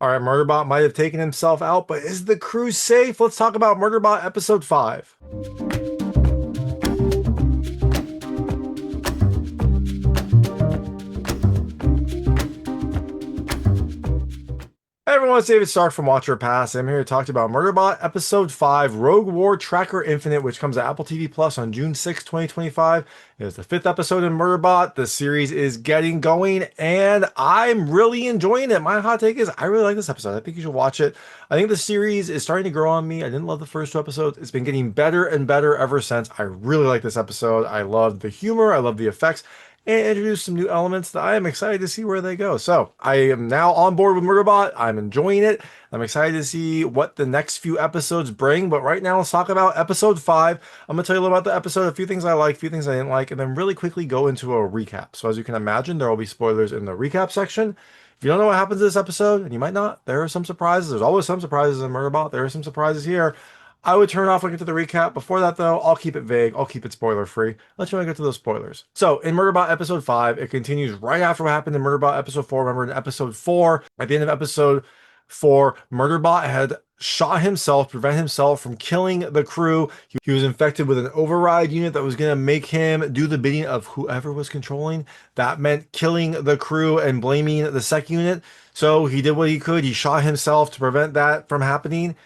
All right, Murderbot might have taken himself out, but is the crew safe? Let's talk about Murderbot episode 5. Hey everyone, it's David Stark from Watcher Pass. I'm here to talk about Murderbot Episode 5, Rogue War Tracker Infinite, which comes to Apple TV Plus on June 6, 2025. It is the 5th episode in Murderbot. The series is getting going, and I'm really enjoying it. My hot take is I really like this episode. I think you should watch it. I think the series is starting to grow on me. I didn't love the first 2 episodes. It's been getting better and better ever since. I really like this episode. I love the humor. I love the effects and introduce some new elements that I am excited to see where they go. So I am now on board with Murderbot. I'm enjoying it. I'm excited to see what the next few episodes bring. But right now, let's talk about episode 5. I'm going to tell you a little about the episode, a few things I like, a few things I didn't like, and then really quickly go into a recap. So as you can imagine, there will be spoilers in the recap section. If you don't know what happens in this episode, and you might not, there are some surprises. There's always some surprises in Murderbot. There are some surprises here. I would turn off when I get to the recap. Before that, though, I'll keep it vague. I'll keep it spoiler free. Let you know when I get to those spoilers. So, in Murderbot episode 5, it continues right after what happened in Murderbot episode 4. Remember, in episode 4, at the end of episode 4, Murderbot had shot himself, prevent himself from killing the crew. He was infected with an override unit that was going to make him do the bidding of whoever was controlling. That meant killing the crew and blaming the sec unit. So, he did what he could. He shot himself to prevent that from happening.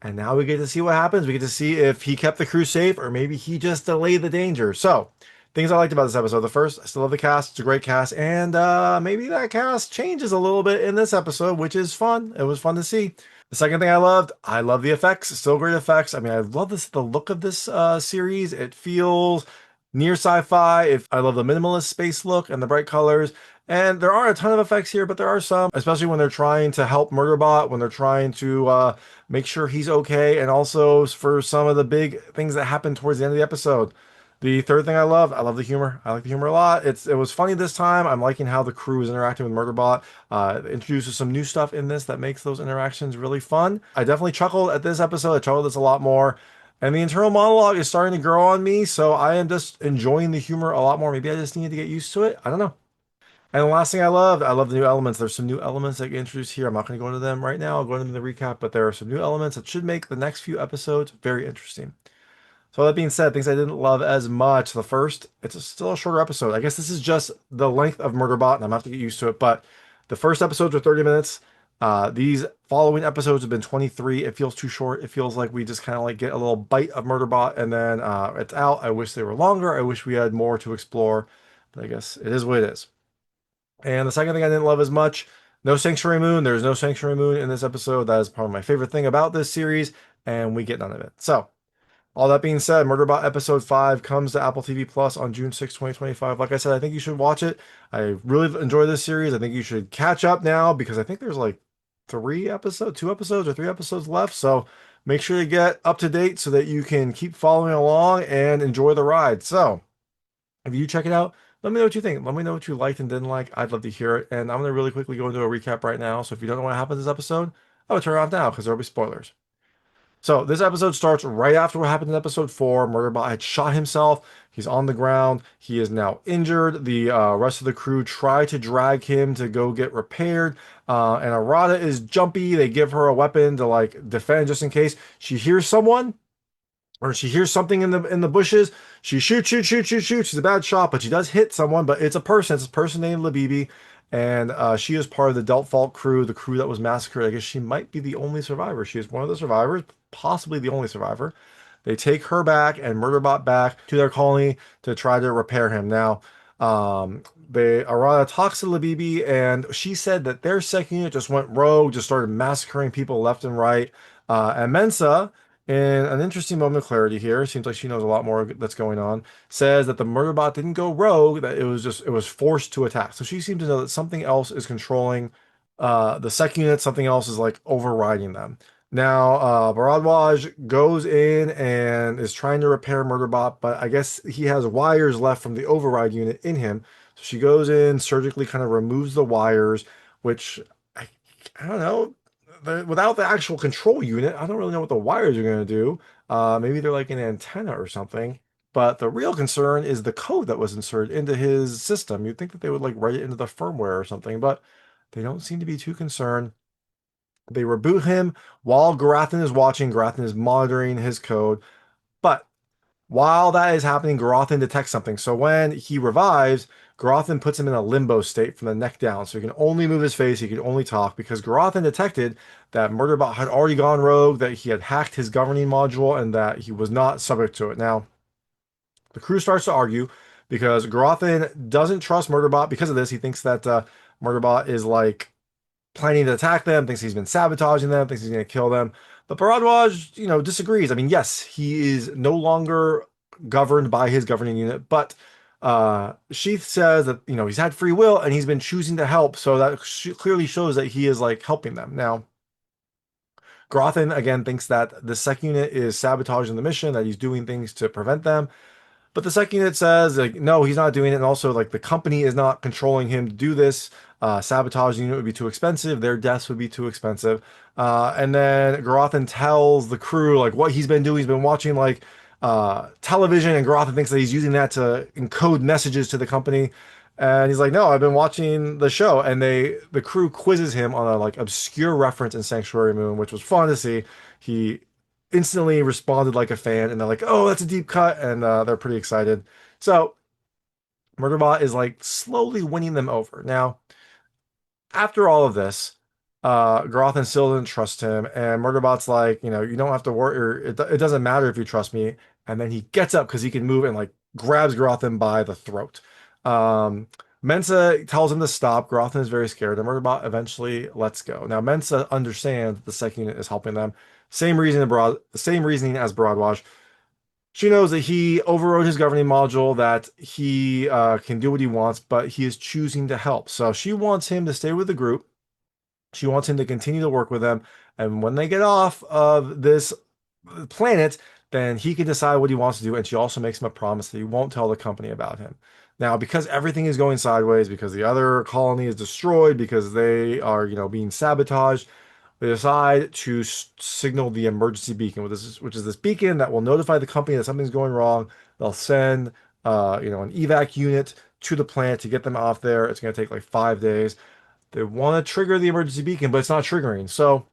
And now we get to see what happens. We get to see if he kept the crew safe or maybe he just delayed the danger. So, things I liked about this episode. The first, I still love the cast. It's a great cast. And maybe that cast changes a little bit in this episode, which is fun. It was fun to see. The second thing I love the effects. Still great effects. I mean, I love the look of this series. It feels near sci-fi. I love the minimalist space look and the bright colors. And there aren't a ton of effects here, but there are some, especially when they're trying to help Murderbot, when they're trying to make sure he's okay, and also for some of the big things that happen towards the end of the episode. The third thing I love the humor. I like the humor a lot. It was funny this time. I'm liking how the crew is interacting with Murderbot. It introduces some new stuff in this that makes those interactions really fun. I definitely chuckled at this episode. I chuckled at this a lot more. And the internal monologue is starting to grow on me, so I am just enjoying the humor a lot more. Maybe I just need to get used to it. I don't know. And the last thing I love the new elements. There's some new elements that get introduced here. I'm not going to go into them right now. I'll go into the recap, but there are some new elements that should make the next few episodes very interesting. So that being said, things I didn't love as much. The first, still a shorter episode. I guess this is just the length of Murderbot, and I'm going to have to get used to it. But the first episodes are 30 minutes. These following episodes have been 23. It feels too short. It feels like we just kind of like get a little bite of Murderbot, and then it's out. I wish they were longer. I wish we had more to explore. But I guess it is what it is. And the second thing I didn't love as much, no Sanctuary Moon. There's no Sanctuary Moon in this episode. That is probably my favorite thing about this series, and we get none of it. So, all that being said, Murderbot Episode 5 comes to Apple TV Plus on June 6, 2025. Like I said, I think you should watch it. I really enjoy this series. I think you should catch up now because I think there's like 2 episodes or 3 episodes left. So, make sure to get up to date so that you can keep following along and enjoy the ride. So, if you check it out, let me know what you think. Let me know what you liked and didn't like. I'd love to hear it. And I'm going to really quickly go into a recap right now. So if you don't know what happened in this episode, I would turn it off now because there will be spoilers. So this episode starts right after what happened in episode 4. Murderbot had shot himself. He's on the ground. He is now injured. The rest of the crew try to drag him to go get repaired. And Arada is jumpy. They give her a weapon to like defend just in case she hears someone or she hears something in the bushes. She shoots. She's a bad shot, but she does hit someone. But it's a person. It's a person named Labibi, and she is part of the Delphault crew, the crew that was massacred. I guess she might be the only survivor. She is one of the survivors, possibly the only survivor. They take her back and Murderbot back to their colony to try to repair him. Now, Arada talks to Labibi, and she said that their second unit just went rogue, just started massacring people left and right. And Mensah, in an interesting moment of clarity here, seems like she knows a lot more that's going on, says that the Murderbot didn't go rogue, that it was forced to attack. So she seems to know that something else is controlling the second unit, something else is like overriding them. Now, Bharadwaj goes in and is trying to repair Murderbot, but I guess he has wires left from the override unit in him. So she goes in, surgically kind of removes the wires, which I don't know. Without the actual control unit, I don't really know what the wires are going to do. Maybe they're like an antenna or something. But the real concern is the code that was inserted into his system. You'd think that they would like write it into the firmware or something, but they don't seem to be too concerned. They reboot him while Gurathin is watching. Gurathin is monitoring his code. But while that is happening, Gurathin detects something. So when he revives, Gurathin puts him in a limbo state from the neck down. So he can only move his face, he can only talk because Gurathin detected that Murderbot had already gone rogue, that he had hacked his governing module, and that he was not subject to it. Now, the crew starts to argue because Gurathin doesn't trust Murderbot because of this. He thinks that Murderbot is like planning to attack them, thinks he's been sabotaging them, thinks he's going to kill them. But Bharadwaj, disagrees. I mean, yes, he is no longer governed by his governing unit, but Sheath says that, he's had free will and he's been choosing to help. So that clearly shows that he is like helping them. Now, Gurathin again thinks that the second unit is sabotaging the mission, that he's doing things to prevent them. But the second unit says, like, no, he's not doing it. And also, like, the company is not controlling him to do this. Sabotage the unit would be too expensive. Their deaths would be too expensive. And then Gurathin tells the crew, like, what he's been doing. He's been watching, like, television, and Gurathin thinks that he's using that to encode messages to the company. And he's like, no, I've been watching the show. And the crew quizzes him on a, like, obscure reference in Sanctuary Moon, which was fun to see. He instantly responded like a fan, and they're like, "Oh, that's a deep cut," and they're pretty excited. So Murderbot is like slowly winning them over. Now, after all of this, Gurathin still doesn't trust him, and Murderbot's like, you don't have to worry, or it doesn't matter if you trust me. And then he gets up because he can move and like grabs Gurathin by the throat. Um, Mensah tells him to stop. Gurathin is very scared, and Murderbot eventually lets go. Now, Mensah understands that the second unit is helping them. Same reasoning as Bharadwaj. She knows that he overrode his governing module, that he can do what he wants, but he is choosing to help. So she wants him to stay with the group. She wants him to continue to work with them. And when they get off of this planet, then he can decide what he wants to do. And she also makes him a promise that he won't tell the company about him. Now, because everything is going sideways, because the other colony is destroyed, because they are, being sabotaged, they decide to signal the emergency beacon, which is this beacon that will notify the company that something's going wrong. They'll send, an evac unit to the plant to get them off there. It's going to take like 5 days. They want to trigger the emergency beacon, but it's not triggering. So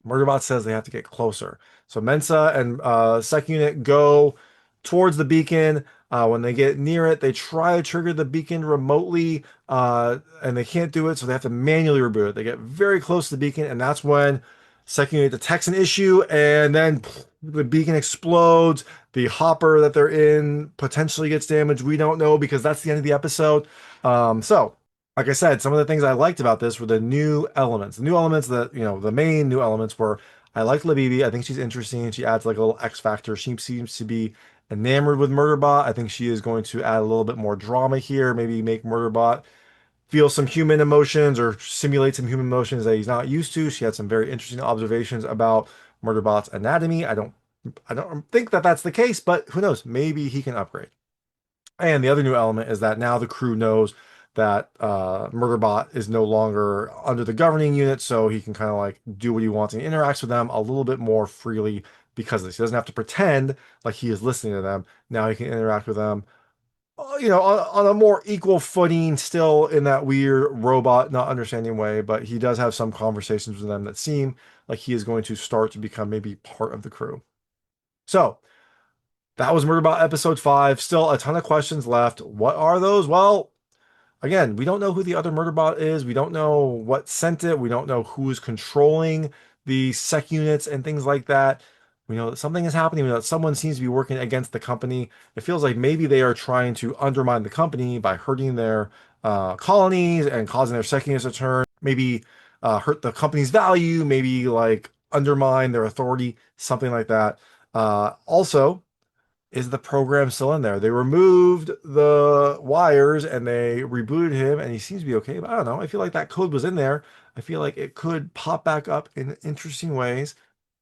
Murderbot says they have to get closer. So Mensah and second unit go towards the beacon. When they get near it, they try to trigger the beacon remotely, and they can't do it, so they have to manually reboot it. They get very close to the beacon, and that's when second unit detects an issue, and then the beacon explodes. The hopper that they're in potentially gets damaged. We don't know because that's the end of the episode. So like I said, some of the things I liked about this were the new elements. The new elements that, the main new elements were I like Labibi. I think she's interesting. She adds like a little X factor. She seems to be enamored with Murderbot. I think she is going to add a little bit more drama here, maybe make Murderbot feel some human emotions or simulate some human emotions that he's not used to. She had some very interesting observations about Murderbot's anatomy. I don't think that that's the case, but who knows? Maybe he can upgrade. And the other new element is that now the crew knows that Murderbot is no longer under the governing unit, so he can kind of like do what he wants and interacts with them a little bit more freely because of this. He doesn't have to pretend like he is listening to them. Now he can interact with them, on a more equal footing, still in that weird robot, not understanding way, but he does have some conversations with them that seem like he is going to start to become maybe part of the crew. So, that was Murderbot episode 5. Still a ton of questions left. What are those? Well, again, we don't know who the other Murderbot is. We don't know what sent it. We don't know who is controlling the sec units and things like that. We know that something is happening. We know that someone seems to be working against the company. It feels like maybe they are trying to undermine the company by hurting their colonies and causing their sec units to turn. Maybe hurt the company's value. Maybe like undermine their authority. Something like that. Also, is the program still in there? They removed the wires and they rebooted him and he seems to be okay, but I don't know. I feel like that code was in there. I feel like it could pop back up in interesting ways.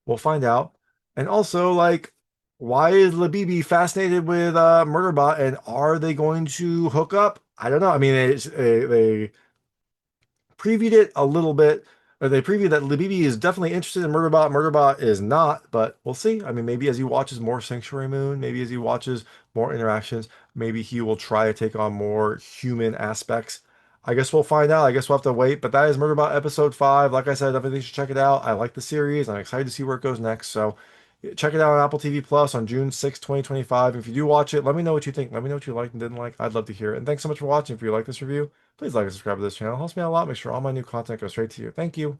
We'll find out. And also, like, why is Labibi fascinated with Murderbot and are they going to hook up? I don't know. I mean, they previewed it a little bit. Or they previewed that Labibi is definitely interested in Murderbot. Murderbot is not, but we'll see. I mean, maybe as he watches more Sanctuary Moon, maybe as he watches more interactions, maybe he will try to take on more human aspects. I guess we'll find out. I guess we'll have to wait. But that is Murderbot episode 5. Like I said, definitely should check it out. I like the series. I'm excited to see where it goes next. So check it out on Apple TV Plus on June 6th, 2025. If you do watch it, let me know what you think. Let me know what you liked and didn't like. I'd love to hear it. And thanks so much for watching. If you like this review, please like and subscribe to this channel. It helps me out a lot. Make sure all my new content goes straight to you. Thank you.